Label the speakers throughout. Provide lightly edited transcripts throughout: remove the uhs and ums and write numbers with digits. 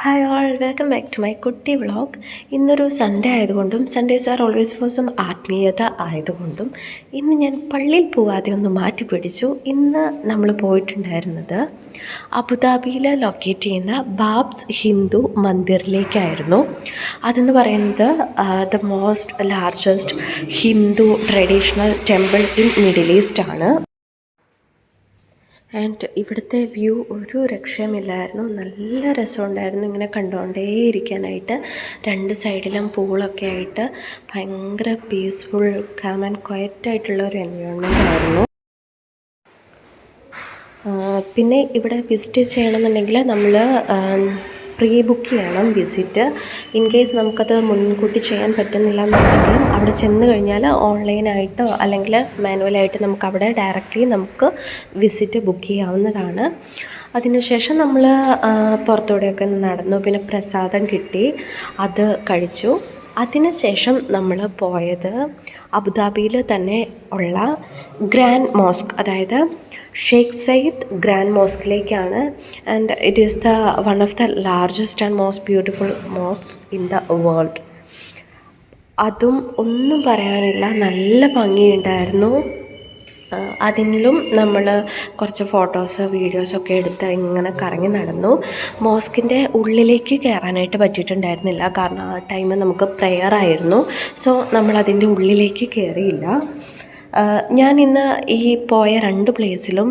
Speaker 1: Hi all, welcome back to my കുട്ടി vlog. ഇന്നൊരു Sunday ആയതുകൊണ്ടും Sundays are always for some ആത്മീയത ആയതുകൊണ്ടും ഇന്ന് ഞാൻ പള്ളിയിൽ പോവാതെ ഒന്ന് മാറ്റി പിടിച്ചു. ഇന്ന് നമ്മൾ പോയിട്ടുണ്ടായിരുന്നത് അബുദാബിയിൽ ലൊക്കേറ്റ് ചെയ്യുന്ന ബാബ്സ് ഹിന്ദു മന്ദിറിലേക്കായിരുന്നു. അതെന്ന് പറയുന്നത് the most largest Hindu traditional temple in middle east ആണ്. ആൻഡ് ഇവിടുത്തെ വ്യൂ ഒരു രക്ഷയുമില്ലായിരുന്നു. നല്ല രസമുണ്ടായിരുന്നു ഇങ്ങനെ കണ്ടുകൊണ്ടേയിരിക്കാനായിട്ട്. രണ്ട് സൈഡിലും പൂളൊക്കെ ആയിട്ട് ഭയങ്കര പീസ്ഫുൾ, കാം ആൻഡ് ക്വയറ്റായിട്ടുള്ള ഒരു എൻവയോൺമെൻ്റ് ആയിരുന്നു. പിന്നെ ഇവിടെ വിസിറ്റ് ചെയ്യണമെന്നുണ്ടെങ്കിൽ നമ്മൾ പ്രീ ബുക്ക് ചെയ്യണം വിസിറ്റ്. ഇൻ കേസ് നമുക്കത് മുൻകൂട്ടി ചെയ്യാൻ പറ്റുന്നില്ല എന്നുണ്ടെങ്കിലും അവിടെ ചെന്ന് കഴിഞ്ഞാൽ ഓൺലൈനായിട്ടോ അല്ലെങ്കിൽ മാനുവലായിട്ട് നമുക്കവിടെ ഡയറക്റ്റ്ലി നമുക്ക് വിസിറ്റ് ബുക്ക് ചെയ്യാവുന്നതാണ്. അതിനുശേഷം നമ്മൾ പുറത്തൂടെയൊക്കെ നടന്നു. പിന്നെ പ്രസാദം കിട്ടി, അത് കഴിച്ചു. അതിനുശേഷം നമ്മൾ പോയത് അബുദാബിയിൽ തന്നെ ഉള്ള ഗ്രാൻഡ് മോസ്ക്, അതായത് ഷെയ്ഖ് സയ്യിദ് ഗ്രാൻഡ് മോസ്കിലേക്കാണ്. And it is the one of the largest and most beautiful mosque in the world. അതും ഒന്നും പറയാനില്ല, നല്ല ഭംഗിയുണ്ടായിരുന്നു. അതിലും നമ്മൾ കുറച്ച് ഫോട്ടോസ് വീഡിയോസൊക്കെ എടുത്ത് ഇങ്ങനെ കറങ്ങി നടന്നു. മോസ്കിൻ്റെ ഉള്ളിലേക്ക് കയറാനായിട്ട് പറ്റിയിട്ടുണ്ടായിരുന്നില്ല, കാരണം ആ ടൈം നമുക്ക് പ്രെയർ ആയിരുന്നു. സോ നമ്മളതിൻ്റെ ഉള്ളിലേക്ക് കയറിയില്ല. ഞാൻ ഇന്ന് ഈ പോയ 2 പ്ലേസിലും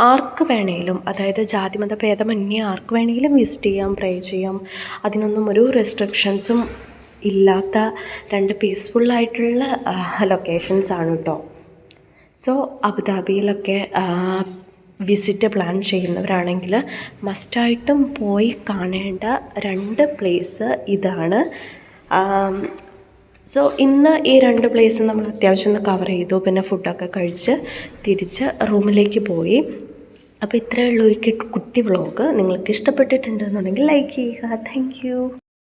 Speaker 1: ആർക്ക് വേണമെങ്കിലും, അതായത് ജാതിമത ഭേദമന്യേ ആർക്ക് വേണമെങ്കിലും വിസിറ്റ് ചെയ്യാം, പ്രേ ചെയ്യാം. അതിനൊന്നും ഒരു റെസ്ട്രിക്ഷൻസും ഇല്ലാത്ത 2 പീസ്ഫുള്ളായിട്ടുള്ള ലൊക്കേഷൻസാണ് കേട്ടോ. സോ അബുദാബിയിലൊക്കെ വിസിറ്റ് പ്ലാൻ ചെയ്യുന്നവരാണെങ്കിൽ മസ്റ്റായിട്ടും പോയി കാണേണ്ട 2 പ്ലേസ് ഇതാണ്. സോ ഇന്ന് ഈ 2 പ്ലേസ് നമ്മൾ അത്യാവശ്യം ഒന്ന് കവർ ചെയ്തു. പിന്നെ ഫുഡൊക്കെ കഴിച്ച് തിരിച്ച് റൂമിലേക്ക് പോയി. അപ്പോൾ ഇത്രയേ ഉള്ളൂ ഈ കുട്ടി വ്ളോഗ്. നിങ്ങൾക്ക് ഇഷ്ടപ്പെട്ടിട്ടുണ്ടെന്നുണ്ടെങ്കിൽ ലൈക്ക് ചെയ്യുക. Thank you.